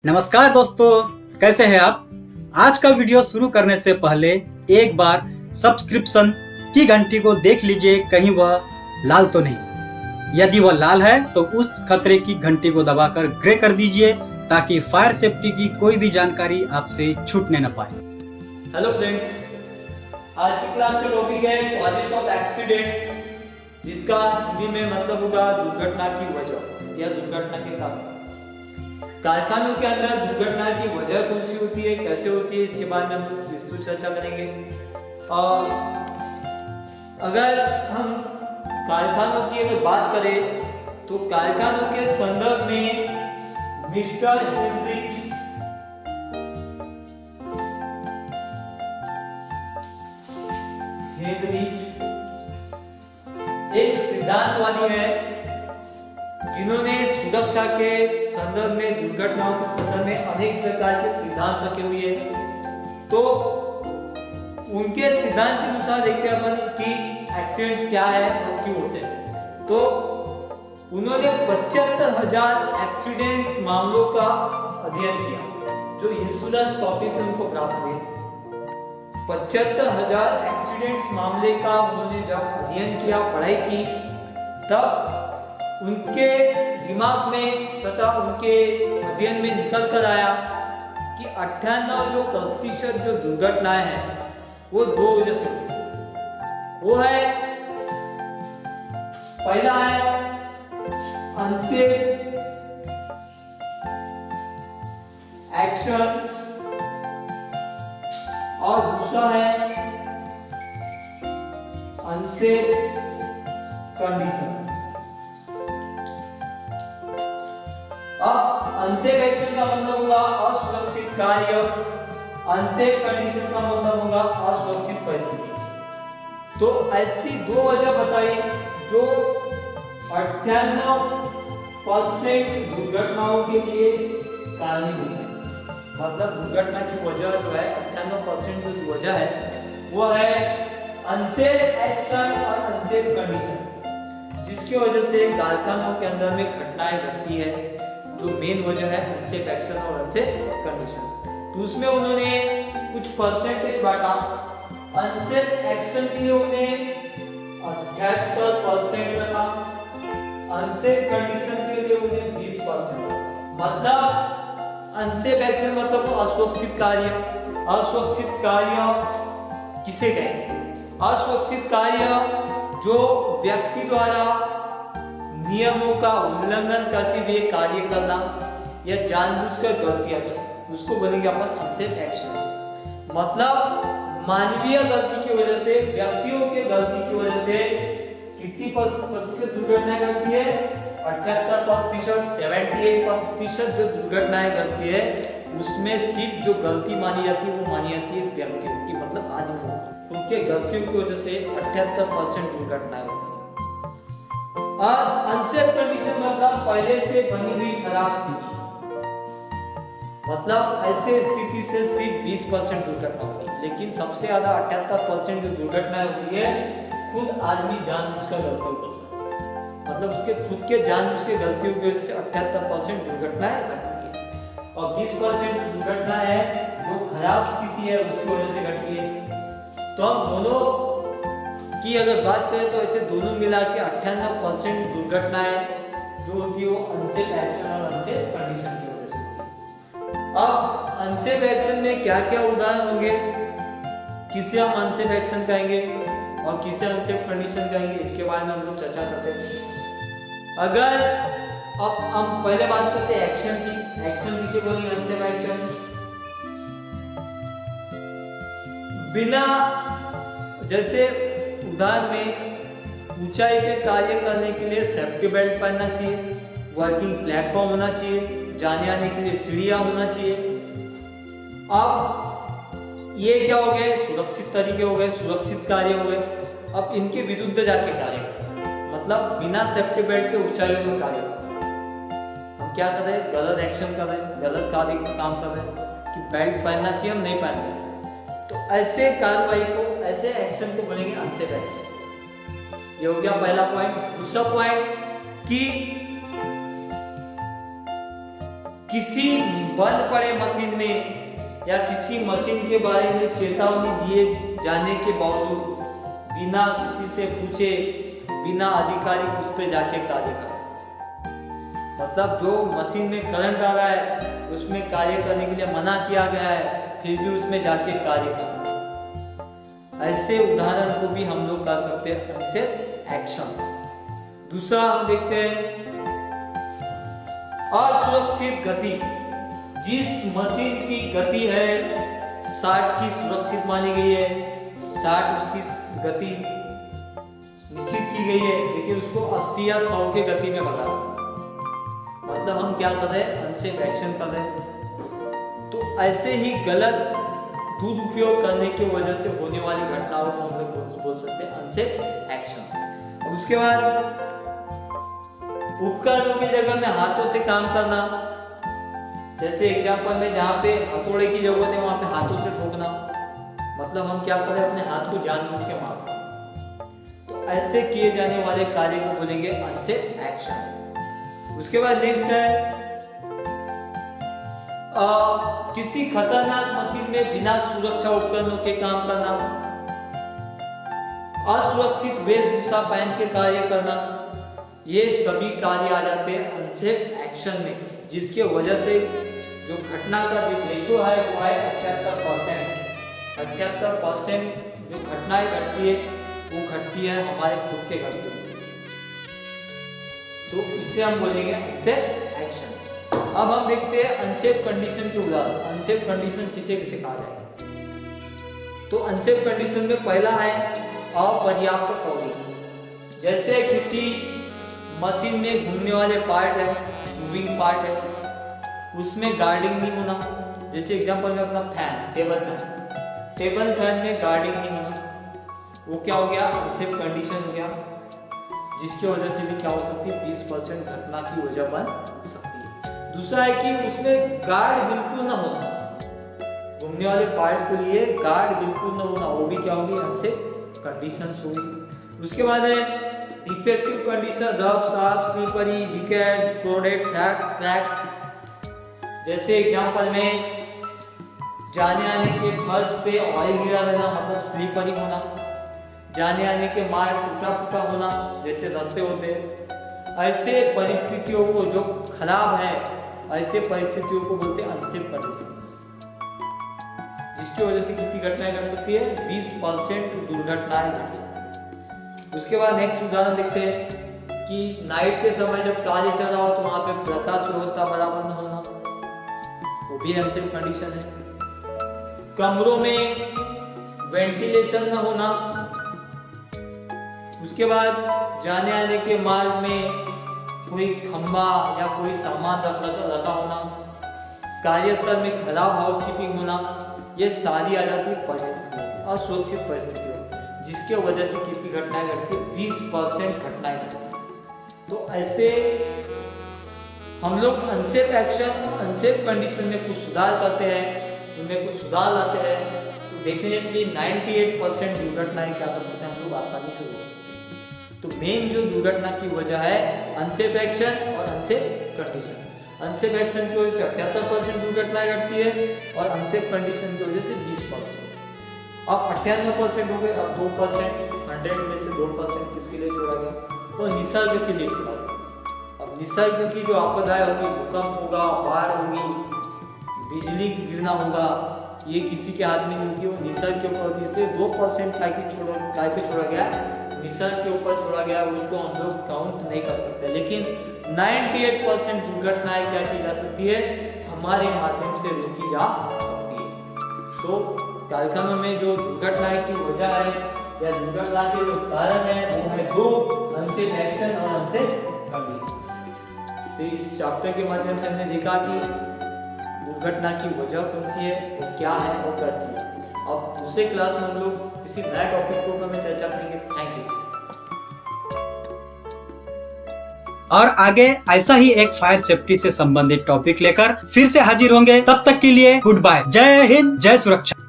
नमस्कार दोस्तों, कैसे हैं आप। आज का वीडियो शुरू करने से पहले एक बार सब्सक्रिप्शन की घंटी को देख लीजिए, कहीं वह लाल तो नहीं। यदि वह लाल है तो उस खतरे की घंटी को दबाकर ग्रे कर दीजिए ताकि फायर सेफ्टी की कोई भी जानकारी आपसे छूटने न पाए। हेलो फ्रेंड्स, आज की क्लास का टॉपिक है कॉजेस ऑफ एक्सीडेंट, जिसका हिंदी में मतलब होगा दुर्घटना की वजह या दुर्घटना के कारण। कारखानों के अंदर दुर्घटना की वजह कौन सी होती है, कैसे होती है, इसके बारे में हम विस्तृत चर्चा करेंगे। और अगर हम कारखानों की अगर बात करें तो कारखानों के संदर्भ में मिस्टर हेनरिच एक सिद्धांतवादी है जिन्होंने सुरक्षा के संदर्भ में, दुर्घटनाओं के संदर्भ में अनेक प्रकार के सिद्धांत रखे हुए हैं। तो उनके सिद्धांत के अनुसार देखते हैं अपन कि एक्सीडेंट्स क्या है और क्यों होते हैं। तो उन्होंने 75,000 एक्सीडेंट मामलों का अध्ययन किया जो इंश्योरेंस कॉपी से उनको प्राप्त हुए। 75,000 एक्सीडेंट्स मामले का उन्होंने जब अध्ययन किया, पढ़ाई की, तब उनके दिमाग में तथा उनके अध्ययन में निकल कर आया कि 98% जो दुर्घटनाएं हैं वो दो वजह से, वो है पहला है अनसेफ एक्शन और दूसरा है अनसेफ कंडीशन। अनसेफ एक्शन का मतलब होगा असुरक्षित कार्य, अनसेफ कंडीशन का मतलब होगा असुरक्षित परिस्थिति। तो ऐसी दो वजह बताई जो 98% दुर्घटनाओं के लिए कारणीभूत है। मतलब दुर्घटना की वजह जो है 98% जो वजह है वो है अनसेफ एक्शन और अनसेफ कंडीशन, जिसकी वजह से कारखानों के अंदर में घटनाएं घटती है। जो मेन वजह है अनसेफ एक्शन और अनसेफ कंडीशन। तो उसमें उन्होंने कुछ परसेंटेज बांटा। अनसेफ एक्शन के लिए उन्हें 78% रखा, अनसेफ कंडीशन के लिए उन्हें 20%। मतलब अनसेफ एक्शन मतलब असुरक्षित कार्य। असुरक्षित कार्य किसे कहेंगे? असुरक्षित कार्य जो व्यक्ति द्वारा नियमों का उल्लंघन करते हुए कार्य करना या जानबूझकर गलतियां करना, उसको बोलेंगे अपन अनसेफ एक्शन। मतलब मानवीय गलती की वजह से, व्यक्तियों के गलती की वजह से कितनी प्रतिशत दुर्घटनाएं घटती है? 78%, 78% जो दुर्घटनाएं घटती है उसमें सिर्फ जो गलती मानी जाती है वो मानी जाती है व्यक्तियों की, मतलब आदमियों की। उनके गलतियों की वजह से 78% दुर्घटनाएं होती है। और अनसेफ कंडीशन मतलब पहले से बनी हुई खराब स्थिति, मतलब ऐसे स्थिति से सिर्फ 20% दुर्घटना होती है। लेकिन सबसे ज्यादा 78% जो दुर्घटनाएं होती है खुद आदमी जानबूझकर गलतियों करता है। मतलब उसके खुद के जानबूझ के गलतियों की वजह से 78% दुर्घटनाएं घटती है। और 20% दुर्घटना है जो खराब स्थिति है उसकी वजह से घटती है। तो हम दोनों की अगर बात करें तो ऐसे दोनों मिला के 98% दुर्घटनाएं जो होती है वो अनसेफ एक्शन और अनसेफ कंडीशन की वजह से होती है। अब अनसेफ एक्शन में क्या क्या उदाहरण होंगे, किसे हम अनसेफ एक्शन कहेंगे और किसे अनसेफ कंडीशन कहेंगे, इसके बारे में हम लोग चर्चा करते हैं। अगर अब हम पहले बात करते हैं एक्शन की। एक्शन किसे बोलेंगे? अनसेफ एक्शन बिना, जैसे उदाहरण में ऊंचाई पे कार्य करने के लिए सेफ्टी बेल्ट पहनना चाहिए, वर्किंग प्लेटफॉर्म होना चाहिए, जाने आने के लिए सीढ़ियां होना चाहिए। अब ये क्या हो गए? सुरक्षित तरीके हो गए, सुरक्षित कार्य हो गए। अब इनके विरुद्ध जाके कार्य, मतलब बिना सेफ्टी बेल्ट के ऊंचाइयों में कार्य, हम क्या कर रहे हैं? गलत एक्शन कर रहे हैं, गलत कार्य काम कर रहे हैं कि बेल्ट पहनना चाहिए, हम नहीं पहन रहे। तो ऐसे कार्रवाई को, ऐसे एक्शन को बोलेंगे अनसेफ एक्शन। ये हो गया पहला पॉइंट। दूसरा पॉइंट कि किसी बंद पड़े मशीन में या किसी मशीन के बारे में चेतावनी दिए जाने के बावजूद बिना किसी से पूछे, बिना आधिकारिक उस पर जाके कार्य करें। मतलब जो मशीन में करंट आ रहा है उसमें कार्य करने के लिए मना किया गया है, फिर भी उसमें जाके कार्य करना। ऐसे उदाहरण को भी हम लोग कर सकते हैं अनसेफ एक्शन। दूसरा हम देखते हैं असुरक्षित गति। जिस मशीन की गति है 60 की सुरक्षित मानी गई है, 60 उसकी गति निश्चित की गई है, लेकिन उसको 80 या 100 के गति में भगा। मतलब हम क्या कर रहे हैं, अनसेफ एक्शन कर रहे हैं। तो ऐसे ही गलत दुरुपयोग करने की वजह से होने वाली घटनाओं को हम लोग बोल सकते हैं अनसेफ एक्शन। और उसके बाद उपकरणों की जगह में हाथों से काम करना। जैसे एग्जांपल में जहाँ पे हथौड़े की जरूरत है वहां पे हाथों से ठोकना। मतलब हम क्या करें, अपने हाथ को जानबूझ के मारना। तो ऐसे किए जाने वाले कार्य को बोलेंगे अनसेफ एक्शन। उसके बाद नेक्स्ट है किसी खतरनाक मशीन में बिना सुरक्षा उपकरणों के काम करना, असुरक्षित वेशभूषा पहन के कार्य करना। ये सभी कार्य आ जाते हैं अनसेफ एक्शन में, जिसके वजह से जो घटना का जो रेशो है वो है 78%। 78% जो घटनाएं घटती है वो घटती है हमारे खुद के घर पे। तो इसे हम बोलेंगे अनसेफ एक्शन। अब हम देखते हैं अनसेफ कंडीशन के उदाहरण। अनसेफ कंडीशन किसे किसे कहा जाएगा? तो अनसेफ कंडीशन में पहला है अपर्याप्त कवरिंग। जैसे किसी मशीन में घूमने वाले पार्ट है, मूविंग पार्ट है, उसमें गार्डिंग नहीं होना। जैसे एग्जांपल में अपना फैन, टेबल फैन में गार्डिंग नहीं होना, वो क्या हो गया, अनसेफ कंडीशन हो गया, जिसकी वजह से भी क्या हो सकती है, 20% घटना की वजह बन सकती है। दूसरा है कि उसमें गार्ड बिल्कुल ना होना, घूमने वाले पार्ट के लिए गार्ड बिल्कुल ना होना, वो भी क्या होगी, अनसेफ कंडीशंस होगी। उसके बाद है defective condition, rough, sharp, slippery, wicket, crowded, crack. जैसे एग्जांपल में जाने आने के फर्श पे ऑयल गिरा रहना, मतलब स्लिपरी होना। जाने आने के मार्ग टूटा फूटा होना, जैसे रास्ते होते हैं। ऐसे परिस्थितियों को जो खराब है, ऐसे परिस्थितियों को बोलते हैं अनसेफ कंडीशंस, जिसकी वजह से कितनी घटनाएं घट सकती है, 20% दुर्घटनाएं घट सकती है। उसके बाद नेक्स्ट उदाहरण देखते हैं कि नाइट के समय जब कार्य चल रहा हो तो वहां पे प्रकाश व्यवस्था बराबर न होना, वो भी अनसेफ कंडीशन है। कमरों में वेंटिलेशन न होना। उसके बाद जाने आने के मार्ग में कोई खंबा या कोई सामान रखा होना, कार्यस्थल में खराब हाउसकीपिंग होना, ये सारी आ जाती परिस्थितियां, असुरक्षित परिस्थितियों, जिसके वजह से कितनी घटनाएं घटती है, 20% घटनाएं घटती। तो ऐसे हम लोग अनसेफ एक्शन, अनसेफ कंडीशन में कुछ सुधार करते हैं, उनमें कुछ सुधार लाते हैं, तो डेफिनेटली 98% दुर्घटनाएं क्या कर सकते हैं, हम लोग आसानी से रोक सकते हैं। तो मेन जो दुर्घटना की वजह है अनसेफ एक्शन और अनसेफ कंडीशन। अनसेफ एक्शन की वजह से 78% दुर्घटनाएं घटती है और अनसेफ कंडीशन की वजह से 20%। अब 98% हो गए, अब 2%, 100 में से 2% किसके लिए छोड़ा गया, तो निसर्ग के लिए छोड़ा गया। अब निसर्ग की जो आपदाएं होगी, भूकंप होगा, बाढ़ होगी, बिजली गिरना होगा, ये किसी के हाथ में नहीं होती, वो निसर्ग के ऊपर होती है। इसलिए 2% काय पे छोड़ा गया, निसर्ग के ऊपर छोड़ा गया, उसको हम लोग काउंट नहीं कर सकते। लेकिन 98% दुर्घटनाएं क्या की जा सकती है, हमारे माध्यम से रोकी जा सकती है। तो कारखानों में जो दुर्घटनाएं की वजह है या दुर्घटना के जो कारण है वो है 2 अनसेफ एक्शन और अनसेफ कंडीशन। तो इस चैप्टर के माध्यम से हमने देखा कि दुर्घटना की वजह कौन सी है, वो क्या है और कैसी है। अब दूसरे क्लास में हम लोग किसी नए टॉपिक के ऊपर में चर्चा करेंगे। Thank you. और आगे ऐसा ही एक फायर सेफ्टी से संबंधित टॉपिक लेकर फिर से हाजिर होंगे। तब तक के लिए गुड बाय। जय हिंद, जय सुरक्षा।